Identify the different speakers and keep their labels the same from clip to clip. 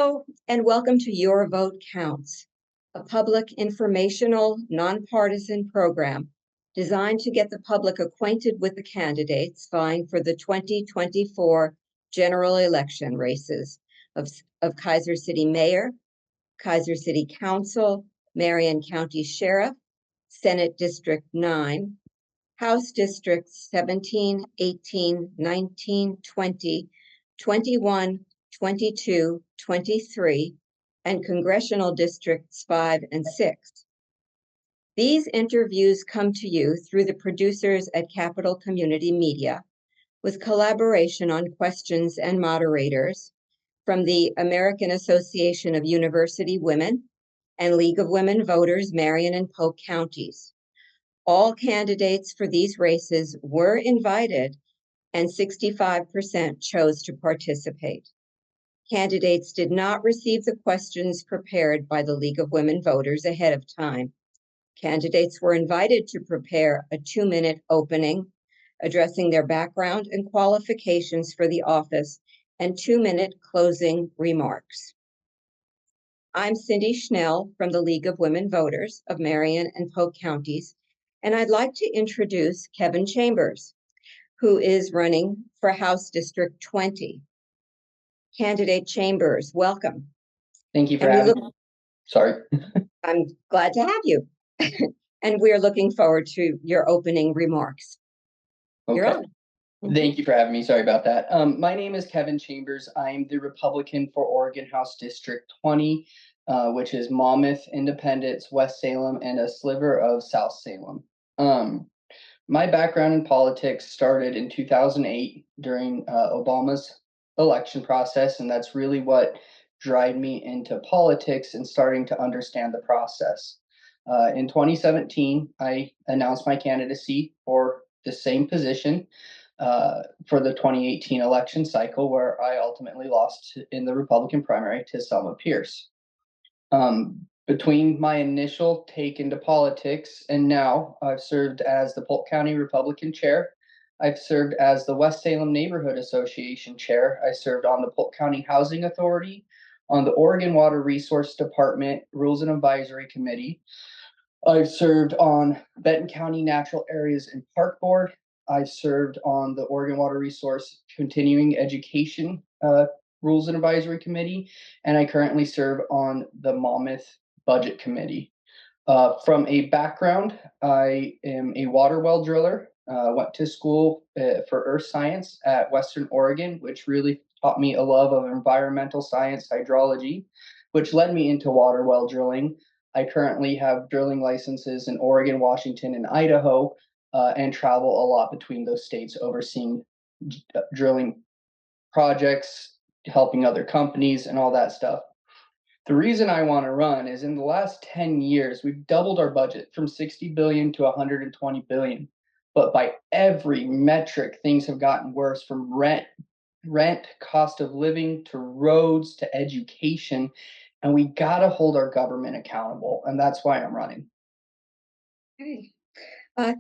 Speaker 1: Hello, and welcome to Your Vote Counts, a public informational, nonpartisan program designed to get the public acquainted with the candidates vying for the 2024 general election races of Kaiser City Mayor, Kaiser City Council, Marion County Sheriff, Senate District 9, House Districts 17, 18, 19, 20, 21, 22, 23, and Congressional Districts 5 and 6. These interviews come to you through the producers at Capital Community Media, with collaboration on questions and moderators from the American Association of University Women and League of Women Voters, Marion and Polk counties. All candidates for these races were invited, and 65% chose to participate. Candidates did not receive the questions prepared by the League of Women Voters ahead of time. Candidates were invited to prepare a 2-minute opening, addressing their background and qualifications for the office, and 2-minute closing remarks. I'm Cindy Schnell from the League of Women Voters of Marion and Polk counties, and I'd like to introduce Kevin Chambers, who is running for House District 20. Candidate Chambers, welcome.
Speaker 2: Thank you for having me. Sorry.
Speaker 1: I'm glad to have you. And we're looking forward to your opening remarks.
Speaker 2: Okay.
Speaker 1: You're on.
Speaker 2: Thank you for having me. Sorry about that. My name is Kevin Chambers. I'm the Republican for Oregon House District 20, which is Monmouth, Independence, West Salem, and a sliver of South Salem. My background in politics started in 2008 during Obama's election process, and that's really what drove me into politics and starting to understand the process. In 2017, I announced my candidacy for the same position for the 2018 election cycle, where I ultimately lost in the Republican primary to Selma Pierce. Between my initial take into politics and now, I've served as the Polk County Republican chair. I've served as the West Salem Neighborhood Association chair. I served on the Polk County Housing Authority, on the Oregon Water Resource Department Rules and Advisory Committee. I've served on Benton County Natural Areas and Park Board. I've served on the Oregon Water Resource Continuing Education Rules and Advisory Committee, and I currently serve on the Monmouth Budget Committee. From a background, I am a water well driller. Went to school for earth science at Western Oregon, which really taught me a love of environmental science, hydrology, which led me into water well drilling. I currently have drilling licenses in Oregon, Washington, and Idaho, and travel a lot between those states overseeing drilling projects, helping other companies, and all that stuff. The reason I want to run is in the last 10 years, we've doubled our budget from 60 billion to 120 billion. But by every metric, things have gotten worse, from rent, cost of living, to roads, to education. And we got to hold our government accountable. And that's why I'm running.
Speaker 1: Okay.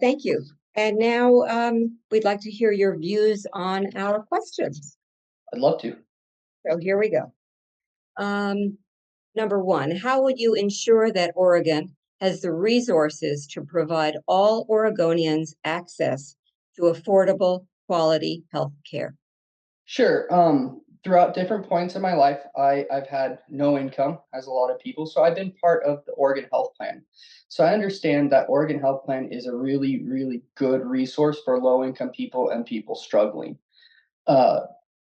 Speaker 1: Thank you. And now we'd like to hear your views on our questions.
Speaker 2: I'd love to.
Speaker 1: So here we go. Number one, how would you ensure that Oregon has the resources to provide all Oregonians access to affordable, quality health care?
Speaker 2: Sure. Throughout different points in my life, I've had no income, as a lot of people. So I've been part of the Oregon Health Plan. So I understand that Oregon Health Plan is a really, really good resource for low-income people and people struggling.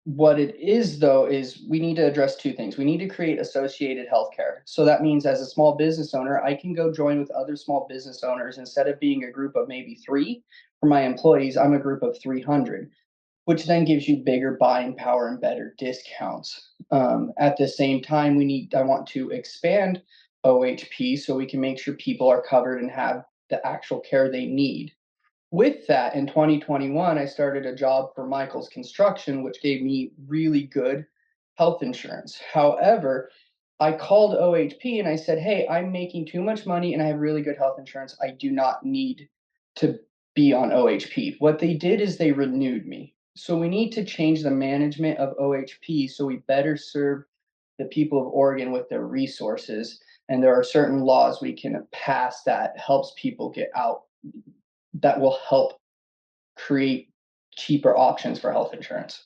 Speaker 2: What it is, though, is we need to address two things. We need to create associated healthcare. So that means, as a small business owner, I can go join with other small business owners. Instead of being a group of maybe 3 for my employees, I'm a group of 300, which then gives you bigger buying power and better discounts. At the same time, I want to expand OHP so we can make sure people are covered and have the actual care they need. With that, in 2021, I started a job for Michael's Construction, which gave me really good health insurance. However, I called OHP and I said, hey, I'm making too much money and I have really good health insurance. I do not need to be on OHP. What they did is they renewed me. So we need to change the management of OHP so we better serve the people of Oregon with their resources. And there are certain laws we can pass that helps people get out, that will help create cheaper options for health insurance.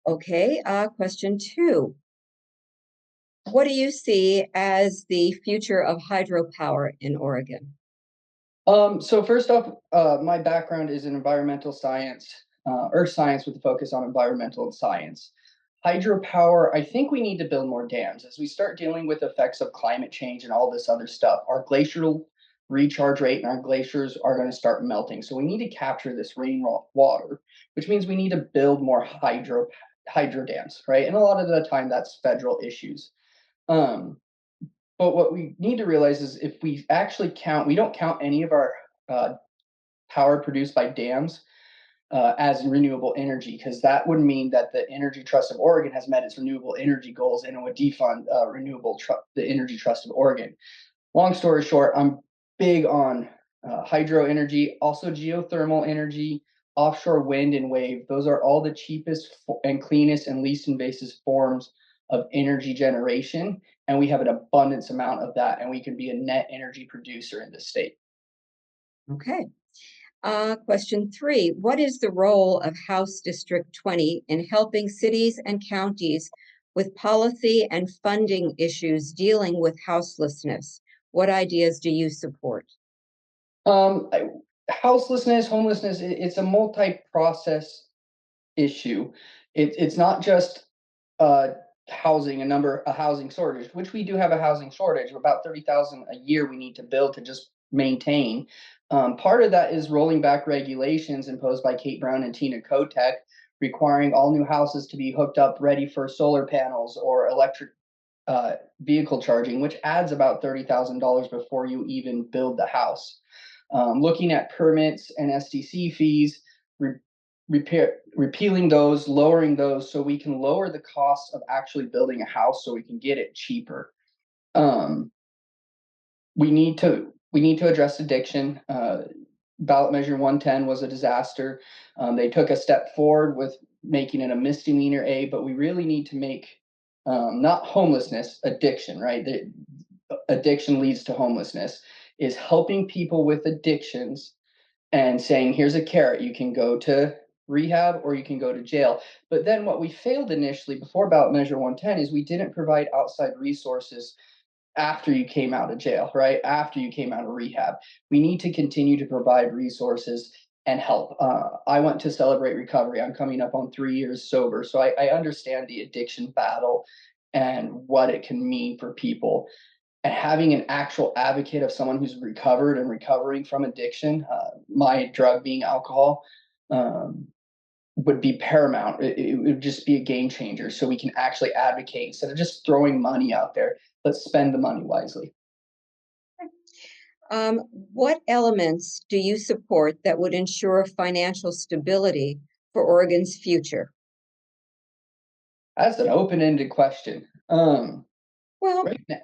Speaker 1: Okay, question 2. What do you see as the future of hydropower in Oregon?
Speaker 2: So first off, my background is in environmental science, earth science with a focus on environmental science. Hydropower, I think we need to build more dams as we start dealing with effects of climate change and all this other stuff. Our glacial recharge rate and our glaciers are going to start melting. So we need to capture this rainwater, which means we need to build more hydro dams, right? And a lot of the time that's federal issues. Um, but what we need to realize is if we actually count, we don't count any of our uh, power produced by dams as renewable energy, because that would mean that the Energy Trust of Oregon has met its renewable energy goals and it would defund the Energy Trust of Oregon. Long story short, I'm big on hydro energy, also geothermal energy, offshore wind and wave. Those are all the cheapest and cleanest and least invasive forms of energy generation. And we have an abundance amount of that, and we can be a net energy producer in this state.
Speaker 1: Okay. Question 3. What is the role of House District 20 in helping cities and counties with policy and funding issues dealing with houselessness? What ideas do you support?
Speaker 2: Um, Houselessness, homelessness, it's a multi-process issue. It's not just uh, a housing shortage, which we do have a housing shortage of about 30,000 a year we need to build to just maintain. Part of that is rolling back regulations imposed by Kate Brown and Tina Kotek, requiring all new houses to be hooked up ready for solar panels or electric vehicle charging, which adds about $30,000 before you even build the house. Looking at permits and SDC fees, repealing those, lowering those, so we can lower the cost of actually building a house, so we can get it cheaper. Um, we need to address addiction. Ballot Measure 110 was a disaster. They took a step forward with making it a misdemeanor A, but we really need to make not homelessness, addiction, right? Addiction leads to homelessness, is helping people with addictions and saying, here's a carrot, you can go to rehab or you can go to jail. But then what we failed initially before Ballot Measure 110 is we didn't provide outside resources after you came out of jail, right? After you came out of rehab. We need to continue to provide resources and help. I went to Celebrate Recovery. I'm coming up on 3 years sober. So I understand the addiction battle and what it can mean for people. And having an actual advocate of someone who's recovered and recovering from addiction, my drug being alcohol, um, would be paramount. It would just be a game changer. So we can actually advocate instead of just throwing money out there. Let's spend the money wisely.
Speaker 1: What elements do you support that would ensure financial stability for Oregon's future?
Speaker 2: That's an open-ended question.
Speaker 1: Well,
Speaker 2: Right now,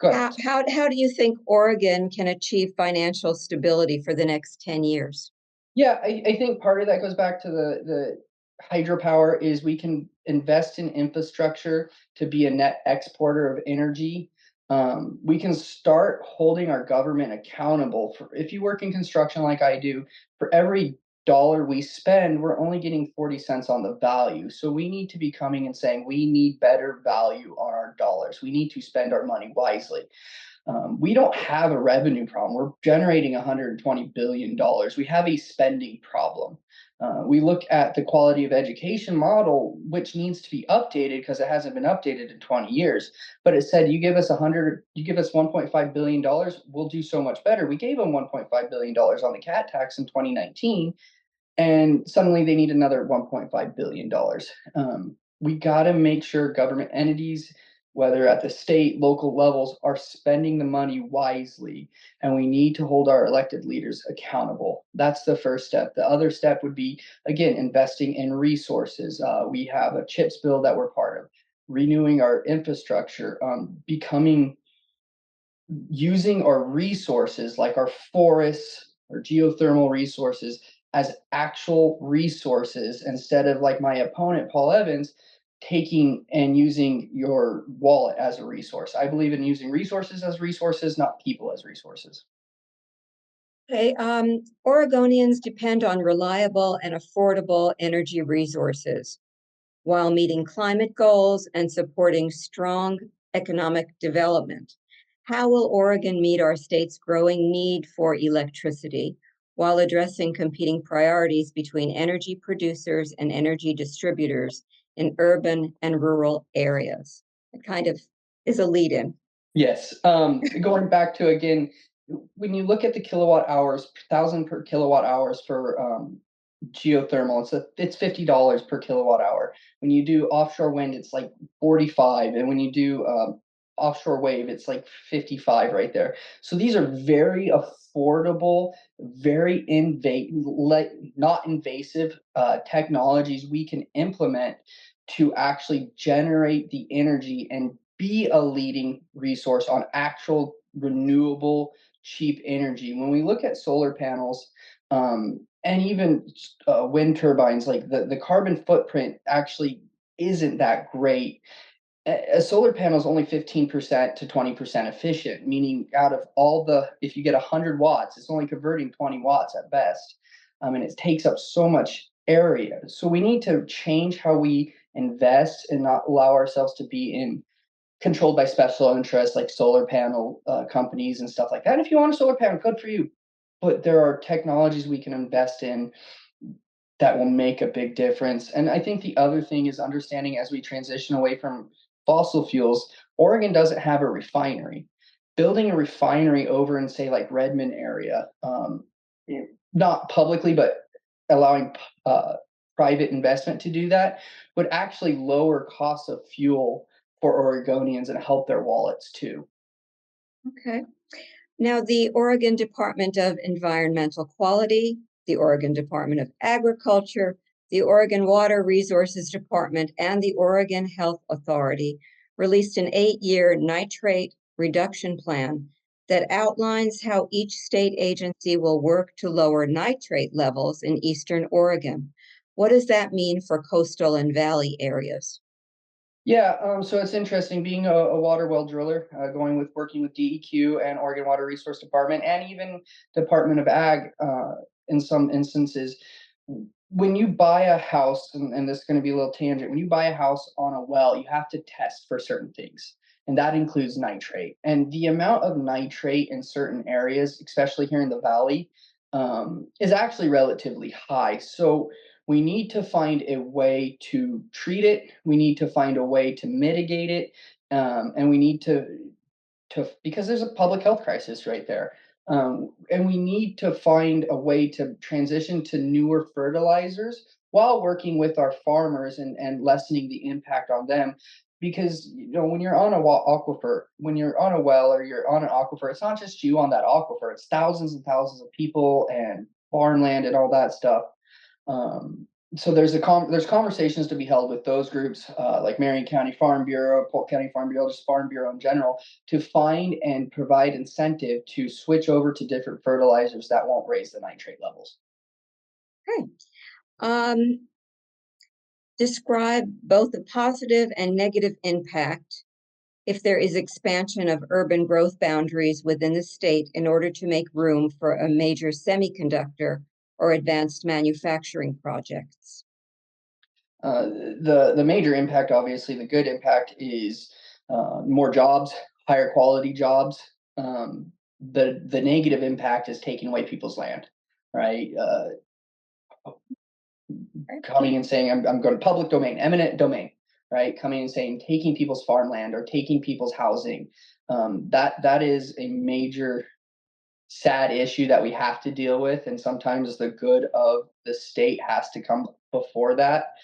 Speaker 2: go ahead.
Speaker 1: how do you think Oregon can achieve financial stability for the next 10 years?
Speaker 2: Yeah, I think part of that goes back to the hydropower is we can invest in infrastructure to be a net exporter of energy. We can start holding our government accountable for if you work in construction like I do, for every dollar we spend, we're only getting 40 cents on the value. So we need to be coming and saying we need better value on our dollars. We need to spend our money wisely. We don't have a revenue problem. We're generating $120 billion. We have a spending problem. We look at the quality of education model, which needs to be updated because it hasn't been updated in 20 years. But it said, you give us $1.5 billion, we'll do so much better. We gave them $1.5 billion on the cat tax in 2019, and suddenly they need another $1.5 billion. We got to make sure government entities, whether at the state, local levels, are spending the money wisely, and we need to hold our elected leaders accountable. That's the first step. The other step would be, again, investing in resources. We have a CHIPS bill that we're part of, renewing our infrastructure, using our resources like our forests or geothermal resources as actual resources instead of like my opponent, Paul Evans, taking and using your wallet as a resource. I believe in using resources as resources, not people as resources.
Speaker 1: Okay, Oregonians depend on reliable and affordable energy resources while meeting climate goals and supporting strong economic development. How will Oregon meet our state's growing need for electricity while addressing competing priorities between energy producers and energy distributors in urban and rural areas? It kind of is a lead in.
Speaker 2: Yes. Going back to again, when you look at the kilowatt hours, 1,000 per kilowatt hours for geothermal, it's $50 per kilowatt hour. When you do offshore wind, it's like 45, and when you do offshore wave, it's like 55 right there. So these are very affordable, very not invasive technologies we can implement to actually generate the energy and be a leading resource on actual renewable cheap energy. When we look at solar panels, and even wind turbines, like the carbon footprint actually isn't that great. A solar panel is only 15% to 20% efficient, meaning out of all if you get 100 watts, it's only converting 20 watts at best. And it takes up so much area. So we need to change how we invest and not allow ourselves to be controlled by special interests like solar panel companies and stuff like that. And if you want a solar panel, good for you. But there are technologies we can invest in that will make a big difference. And I think the other thing is understanding as we transition away from fossil fuels, Oregon doesn't have a refinery. Building a refinery over in, say, like Redmond area, not publicly, but allowing private investment to do that, would actually lower costs of fuel for Oregonians and help their wallets too.
Speaker 1: Okay. Now, the Oregon Department of Environmental Quality, the Oregon Department of Agriculture, the Oregon Water Resources Department, and the Oregon Health Authority released an 8-year nitrate reduction plan that outlines how each state agency will work to lower nitrate levels in Eastern Oregon. What does that mean for coastal and valley areas?
Speaker 2: Yeah, so it's interesting being a water well driller, working with DEQ and Oregon Water Resource Department, and even Department of Ag in some instances. When you buy a house, and this is going to be a little tangent, when you buy a house on a well, you have to test for certain things, and that includes nitrate. And the amount of nitrate in certain areas, especially here in the valley, is actually relatively high. So we need to find a way to treat it. We need to find a way to mitigate it, and we need to because there's a public health crisis right there, and we need to find a way to transition to newer fertilizers while working with our farmers and lessening the impact on them. Because when you're on a aquifer, when you're on a well or you're on an aquifer, it's not just you on that aquifer. It's thousands and thousands of people and farmland and all that stuff. um, so there's conversations to be held with those groups, like Marion County Farm Bureau, Polk County Farm Bureau, just Farm Bureau in general, to find and provide incentive to switch over to different fertilizers that won't raise the nitrate levels.
Speaker 1: Okay. Um, Describe both the positive and negative impact if there is expansion of urban growth boundaries within the state in order to make room for a major semiconductor or advanced manufacturing projects.
Speaker 2: The major impact, obviously, the good impact is more jobs, higher quality jobs. The negative impact is taking away people's land, right? Coming and saying, I'm going to public domain, eminent domain, right? Coming and saying, taking people's farmland or taking people's housing. That is a major sad issue that we have to deal with. And sometimes the good of the state has to come before that.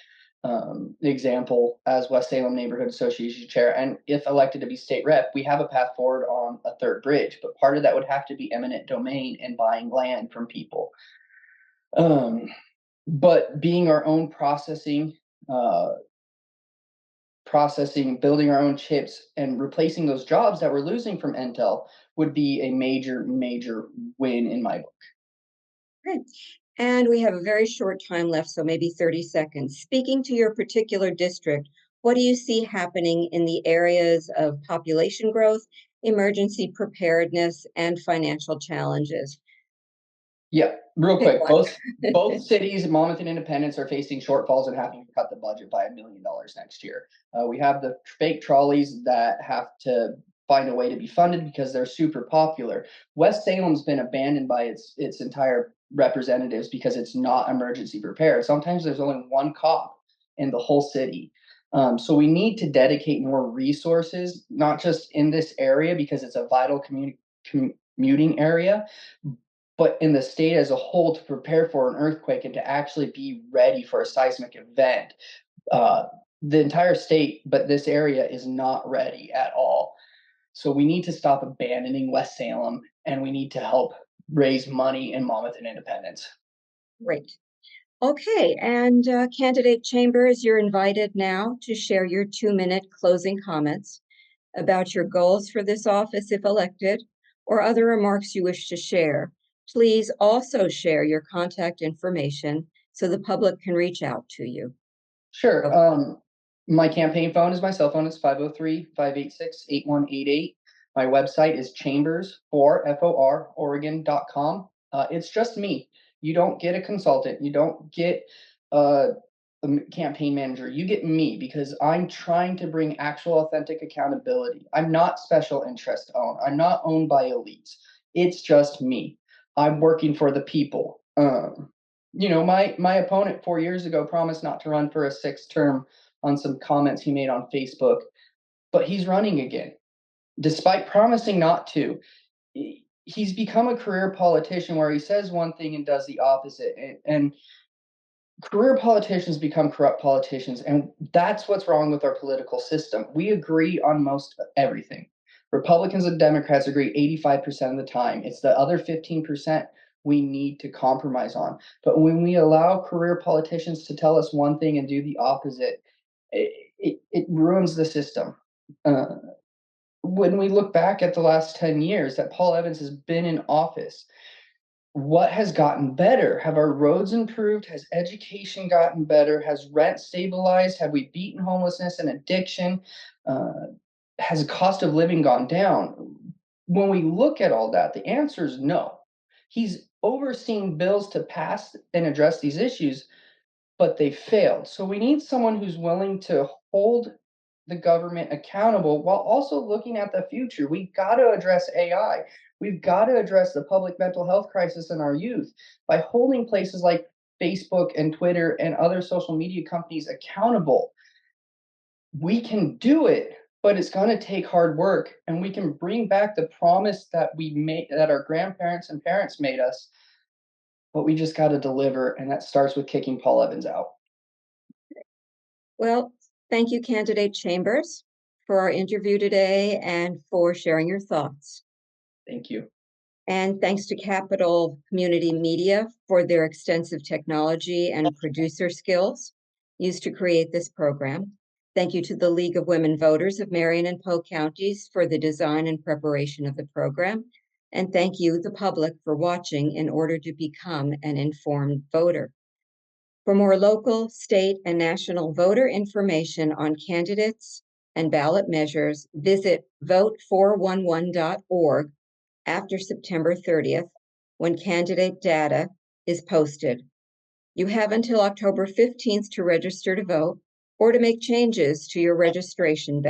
Speaker 2: The example, as West Salem Neighborhood Association chair, and if elected to be state rep, we have a path forward on a third bridge, but part of that would have to be eminent domain and buying land from people. But being our own uh, building our own chips and replacing those jobs that we're losing from Intel would be a major, major win in my book.
Speaker 1: Okay. And we have a very short time left, so maybe 30 seconds. Speaking to your particular district, What do you see happening in the areas of population growth, emergency preparedness, and financial challenges?
Speaker 2: Yeah, real
Speaker 1: Pick
Speaker 2: quick,
Speaker 1: one.
Speaker 2: both cities, Monmouth and Independence, are facing shortfalls and having to cut the budget by $1 million next year. We have the fake trolleys that have to find a way to be funded because they're super popular. West Salem's been abandoned by its entire representatives because it's not emergency prepared. Sometimes there's only one cop in the whole city. So we need to dedicate more resources, not just in this area because it's a vital commuting area, but in the state as a whole to prepare for an earthquake and to actually be ready for a seismic event. Uh, the entire state, but this area is not ready at all. So we need to stop abandoning West Salem and we need to help raise money in Monmouth and Independence.
Speaker 1: Great. Okay, and candidate Chambers, you're invited now to share your 2-minute closing comments about your goals for this office if elected, or other remarks you wish to share. Please also share your contact information so the public can reach out to you.
Speaker 2: Sure.
Speaker 1: Okay.
Speaker 2: My campaign phone is my cell phone. It's 503-586-8188. My website is chambers4, Oregon.com. It's just me. You don't get a consultant. You don't get uh, a campaign manager. You get me because I'm trying to bring actual authentic accountability. I'm not special interest owned. I'm not owned by elites. It's just me. I'm working for the people. My opponent 4 years ago promised not to run for a sixth term on some comments he made on Facebook, but he's running again, despite promising not to. He's become a career politician where he says one thing and does the opposite, and career politicians become corrupt politicians, and that's what's wrong with our political system. We agree on most everything. Republicans and Democrats agree 85% of the time. It's the other 15% we need to compromise on. But when we allow career politicians to tell us one thing and do the opposite, it ruins the system. When we look back at the last 10 years that Paul Evans has been in office, what has gotten better? Have our roads improved? Has education gotten better? Has rent stabilized? Have we beaten homelessness and addiction? Uh, has the cost of living gone down? When we look at all that, the answer is no. He's overseeing bills to pass and address these issues, but they failed. So we need someone who's willing to hold the government accountable while also looking at the future. We've got to address AI. We've got to address the public mental health crisis in our youth by holding places like Facebook and Twitter and other social media companies accountable. We can do it, but it's going to take hard work, and we can bring back the promise that we made, that our grandparents and parents made us, but we just got to deliver, and that starts with kicking Paul Evans out.
Speaker 1: Well, thank you, candidate Chambers, for our interview today and for sharing your thoughts.
Speaker 2: Thank you.
Speaker 1: And thanks to Capital Community Media for their extensive technology and producer skills used to create this program. Thank you to the League of Women Voters of Marion and Polk counties for the design and preparation of the program. And thank you, the public, for watching in order to become an informed voter. For more local, state, and national voter information on candidates and ballot measures, visit vote411.org after September 30th, when candidate data is posted. You have until October 15th to register to vote or to make changes to your registration.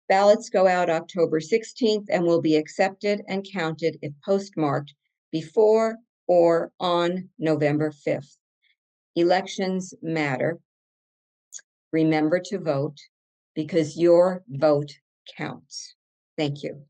Speaker 1: Ballots go out October 16th and will be accepted and counted if postmarked before or on November 5th. Elections matter. Remember to vote because your vote counts. Thank you.